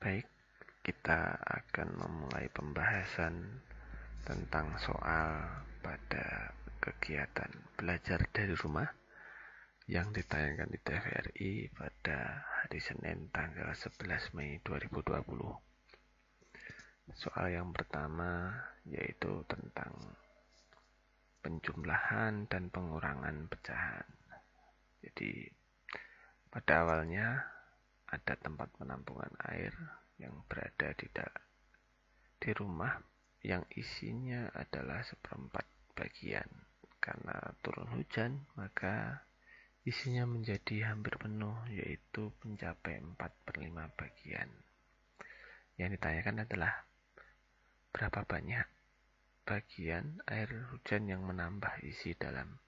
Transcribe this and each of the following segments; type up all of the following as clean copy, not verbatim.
Baik, kita akan memulai pembahasan tentang soal pada kegiatan belajar dari rumah yang ditayangkan di TVRI pada hari Senin tanggal 11 Mei 2020. Soal yang pertama yaitu tentang penjumlahan dan pengurangan pecahan. Jadi pada awalnya ada tempat penampungan air yang berada di rumah yang isinya adalah seperempat bagian. Karena turun hujan, maka isinya menjadi hampir penuh, yaitu mencapai 4/5 bagian. Yang ditanyakan adalah berapa banyak bagian air hujan yang menambah isi dalam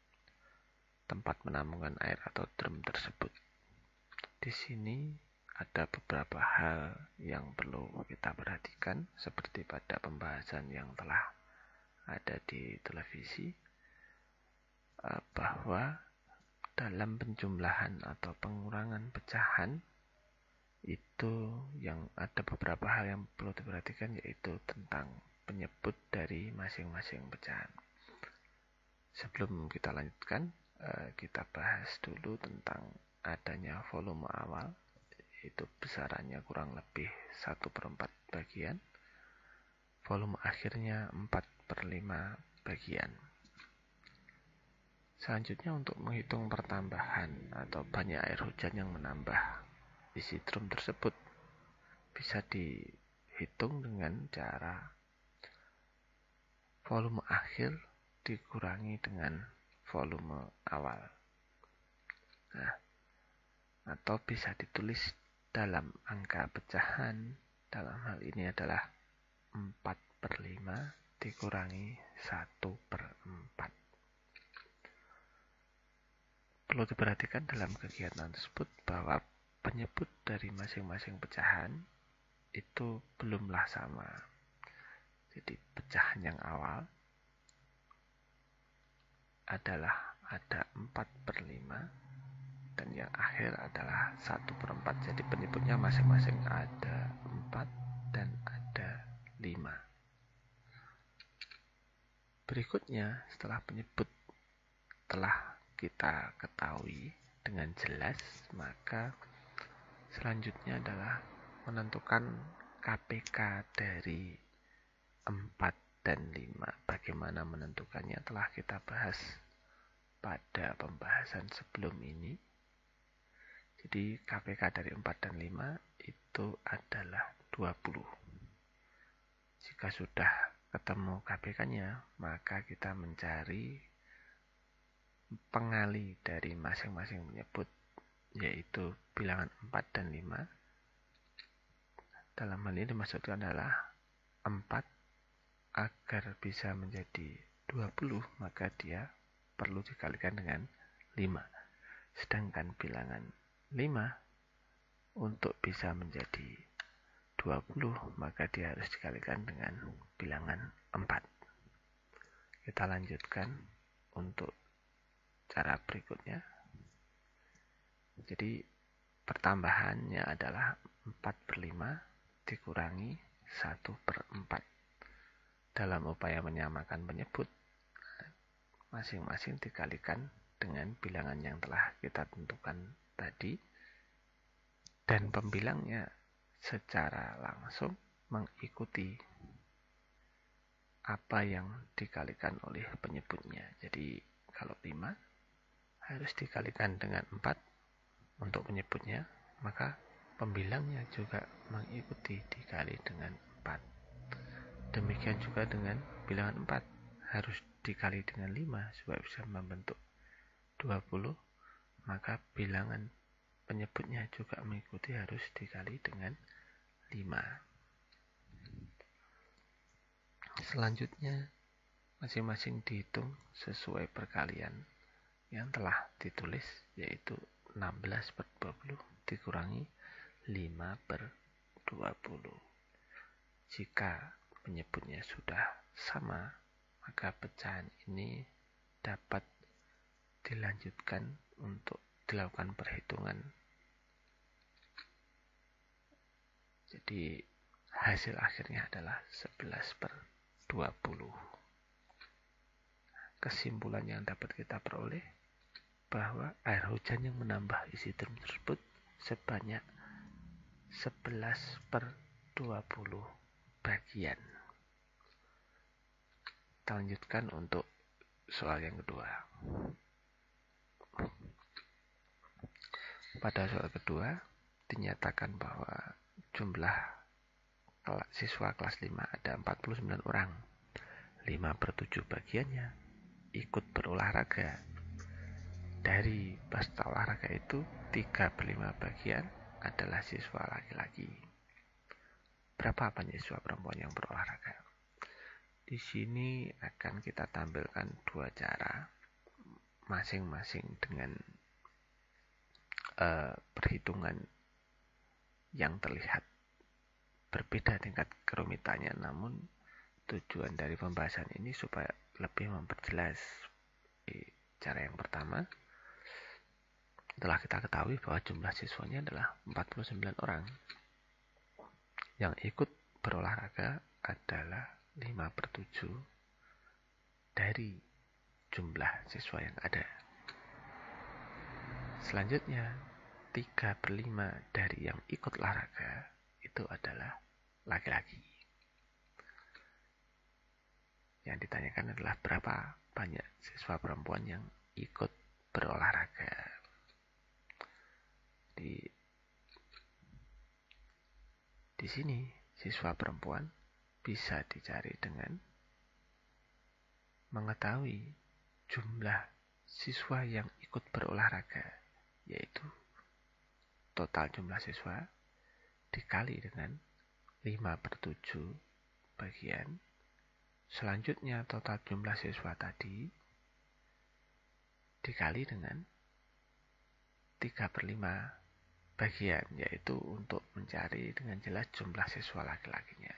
tempat penampungan air atau drum tersebut. Di sini ada beberapa hal yang perlu kita perhatikan, seperti pada pembahasan yang telah ada di televisi, bahwa dalam penjumlahan atau pengurangan pecahan itu yang ada beberapa hal yang perlu diperhatikan, yaitu tentang penyebut dari masing-masing pecahan. Sebelum kita lanjutkan, kita bahas dulu tentang adanya volume awal, yaitu besarannya kurang lebih 1/4 bagian, volume akhirnya 4/5 bagian. Selanjutnya, untuk menghitung pertambahan atau banyak air hujan yang menambah isi drum tersebut, bisa dihitung dengan cara volume akhir dikurangi dengan volume awal. Atau bisa ditulis dalam angka pecahan, dalam hal ini adalah 4/5 dikurangi 1/4. Perlu diperhatikan dalam kegiatan tersebut bahwa penyebut dari masing-masing pecahan itu belumlah sama. Jadi pecahan yang awal adalah ada 4/5 dan yang akhir adalah 1/4. Jadi penyebutnya masing-masing ada 4 dan ada 5. Berikutnya, setelah penyebut telah kita ketahui dengan jelas, maka selanjutnya adalah menentukan KPK dari 4 dan 5. Bagaimana menentukannya telah kita bahas pada pembahasan sebelum ini. Jadi KPK dari 4 dan 5 itu adalah 20. Jika sudah ketemu KPK-nya, maka kita mencari pengali dari masing-masing penyebut, yaitu bilangan 4 dan 5. Dalam hal ini dimaksudkan adalah 4 agar bisa menjadi 20, maka dia perlu dikalikan dengan 5. Sedangkan bilangan 5 untuk bisa menjadi 20, maka dia harus dikalikan dengan bilangan 4. Kita lanjutkan untuk cara berikutnya. Jadi pertambahannya adalah 4/5 dikurangi 1/4. Dalam upaya menyamakan penyebut, masing-masing dikalikan dengan bilangan yang telah kita tentukan tadi, dan pembilangnya secara langsung mengikuti apa yang dikalikan oleh penyebutnya. Jadi kalau 5 harus dikalikan dengan 4 untuk penyebutnya, maka pembilangnya juga mengikuti dikali dengan 4. Demikian juga dengan bilangan 4 harus dikali dengan 5 supaya bisa membentuk 20, maka bilangan penyebutnya juga mengikuti harus dikali dengan 5. Selanjutnya, masing-masing dihitung sesuai perkalian yang telah ditulis, yaitu 16/20 dikurangi 5/20. Jika penyebutnya sudah sama, maka pecahan ini dapat dilanjutkan untuk dilakukan perhitungan. Jadi hasil akhirnya adalah 11/20. Kesimpulan yang dapat kita peroleh bahwa air hujan yang menambah isi drum tersebut sebanyak 11/20 bagian. Kita lanjutkan untuk soal yang kedua. Pada soal kedua, dinyatakan bahwa jumlah siswa kelas 5 ada 49 orang. 5/7 bagiannya ikut berolahraga. Dari peserta olahraga itu 3/5 bagian adalah siswa laki-laki. Berapa banyak siswa perempuan yang berolahraga? Di sini akan kita tampilkan dua cara, masing-masing dengan perhitungan yang terlihat berbeda tingkat kerumitannya, namun tujuan dari pembahasan ini supaya lebih memperjelas. Cara yang pertama, telah kita ketahui bahwa jumlah siswanya adalah 49 orang. Yang ikut berolahraga adalah 5/7 dari jumlah siswa yang ada. Selanjutnya, 3/5 dari yang ikut olahraga itu adalah laki-laki. Yang ditanyakan adalah berapa banyak siswa perempuan yang ikut berolahraga. Di sini siswa perempuan bisa dicari dengan mengetahui jumlah siswa yang ikut berolahraga, yaitu total jumlah siswa dikali dengan 5/7 bagian. Selanjutnya total jumlah siswa tadi dikali dengan 3/5 bagian, yaitu untuk mencari dengan jelas jumlah siswa laki-lakinya.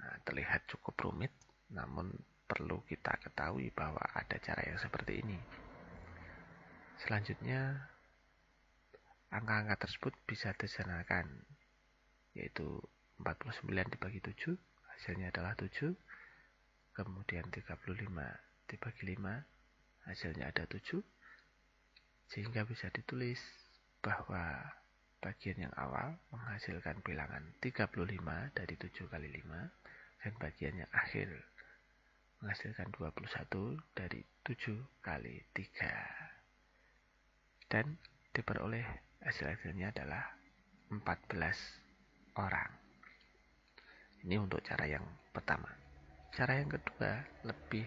Nah, terlihat cukup rumit, namun perlu kita ketahui bahwa ada cara yang seperti ini. Selanjutnya, angka-angka tersebut bisa disederhanakan, yaitu 49 dibagi 7, hasilnya adalah 7. Kemudian 35 dibagi 5, hasilnya ada 7. Sehingga bisa ditulis bahwa bagian yang awal menghasilkan bilangan 35 dari 7 kali 5, dan bagian yang akhir menghasilkan 21 dari 7 kali 3. Dan diperoleh hasilnya adalah 14 orang. Ini untuk cara yang pertama. Cara yang kedua lebih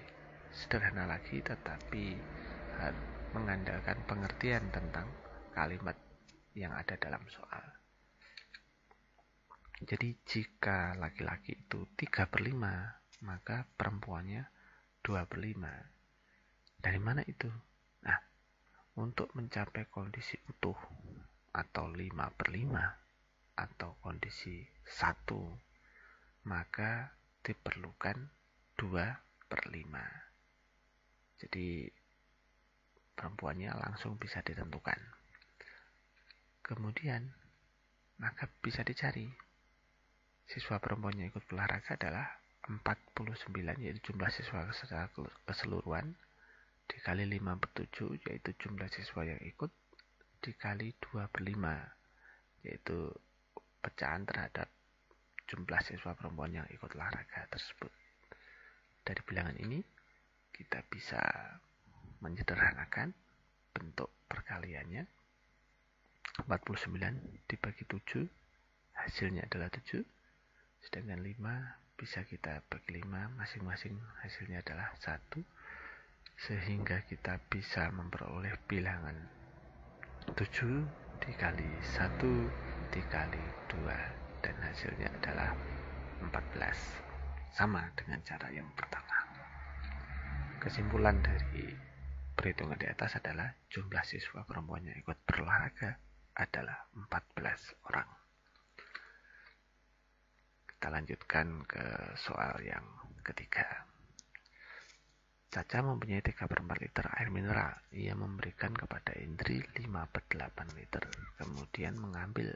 sederhana lagi, tetapi mengandalkan pengertian tentang kalimat yang ada dalam soal. Jadi jika laki-laki itu 3/5, maka perempuannya 2/5. Dari mana itu? Nah, untuk mencapai kondisi utuh atau 5/5 atau kondisi 1, maka diperlukan 2/5. Jadi perempuannya langsung bisa ditentukan. Kemudian maka bisa dicari siswa perempuan yang ikut olahraga adalah 49, yaitu jumlah siswa secara keseluruhan, dikali 5/7, yaitu jumlah siswa yang ikut, dikali 2/5, yaitu pecahan terhadap jumlah siswa perempuan yang ikut olahraga tersebut. Dari bilangan ini kita bisa menyederhanakan bentuk perkaliannya. 49 dibagi 7, hasilnya adalah 7. Sedangkan 5 bisa kita bagi 5, masing-masing hasilnya adalah 1. Sehingga kita bisa memperoleh bilangan 7 dikali 1 dikali 2, dan hasilnya adalah 14. Sama dengan cara yang pertama. Kesimpulan dari perhitungan di atas adalah jumlah siswa perempuan yang ikut berolahraga adalah 14 orang. Kita lanjutkan ke soal yang ketiga. Caca mempunyai 3/4 liter air mineral. Ia memberikan kepada Indri 5/8 liter. Kemudian mengambil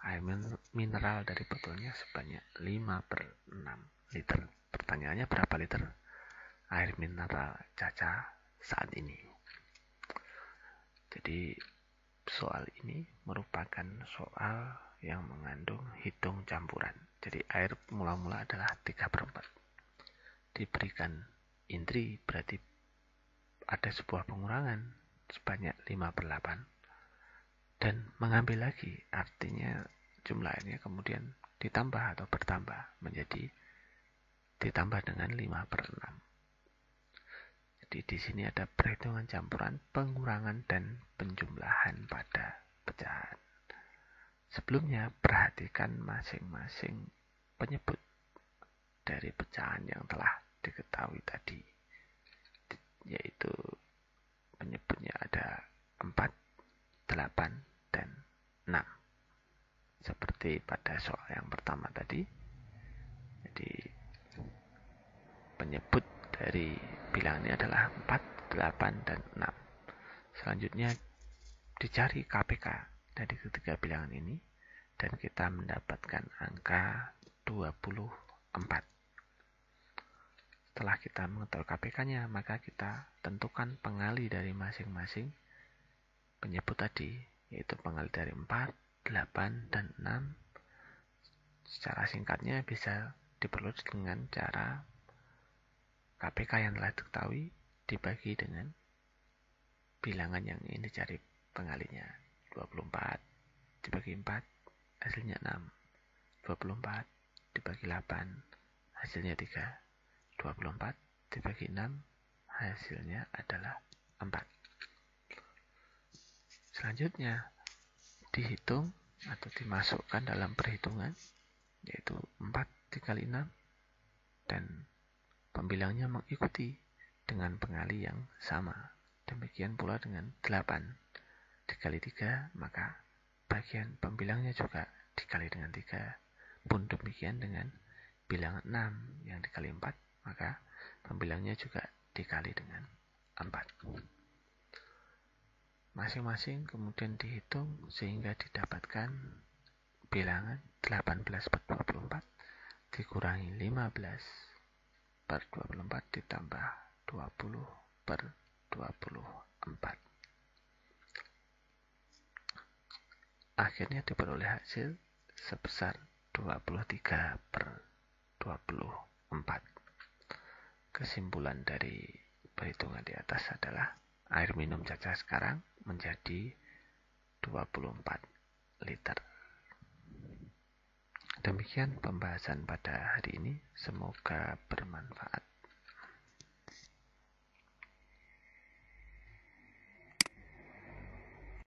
air mineral dari botolnya sebanyak 5/6 liter. Pertanyaannya, berapa liter air mineral Caca saat ini? Jadi soal ini merupakan soal yang mengandung hitung campuran. Jadi air mula-mula adalah 3/4. Diberikan intri berarti ada sebuah pengurangan sebanyak 5/8. Dan mengambil lagi artinya jumlah airnya kemudian ditambah atau bertambah menjadi ditambah dengan 5/6. Jadi di sini ada perhitungan campuran, pengurangan dan penjumlahan pada pecahan. Sebelumnya perhatikan masing-masing penyebut dari pecahan yang telah diketahui tadi, yaitu penyebutnya ada 4, 8, dan 6. Seperti pada soal yang pertama tadi. Jadi penyebut dari bilangan ini adalah 4, 8, dan 6. Selanjutnya dicari KPK dari ketiga bilangan ini dan kita mendapatkan angka 24. Setelah kita mengetahui KPK-nya, maka kita tentukan pengali dari masing-masing penyebut tadi, yaitu pengali dari 4, 8, dan 6. Secara singkatnya bisa diperoleh dengan cara KPK yang telah diketahui dibagi dengan bilangan yang ingin dicari pengalinya. 24 dibagi 4 hasilnya 6. 24 dibagi 8 hasilnya 3. 24 dibagi 6 hasilnya adalah 4. Selanjutnya dihitung atau dimasukkan dalam perhitungan, yaitu 4 dikali 6 dan pembilangnya mengikuti dengan pengali yang sama. Demikian pula dengan 8 dikali 3, maka bagian pembilangnya juga dikali dengan 3. Pun demikian dengan bilangan 6 yang dikali 4, maka pembilangnya juga dikali dengan 4. Masing-masing kemudian dihitung sehingga didapatkan bilangan 18/24 dikurangi 15/24 ditambah 20/24. Akhirnya diperoleh hasil sebesar 23/24. Kesimpulan dari perhitungan di atas adalah air minum Caca sekarang menjadi 24 liter. Demikian pembahasan pada hari ini, semoga bermanfaat.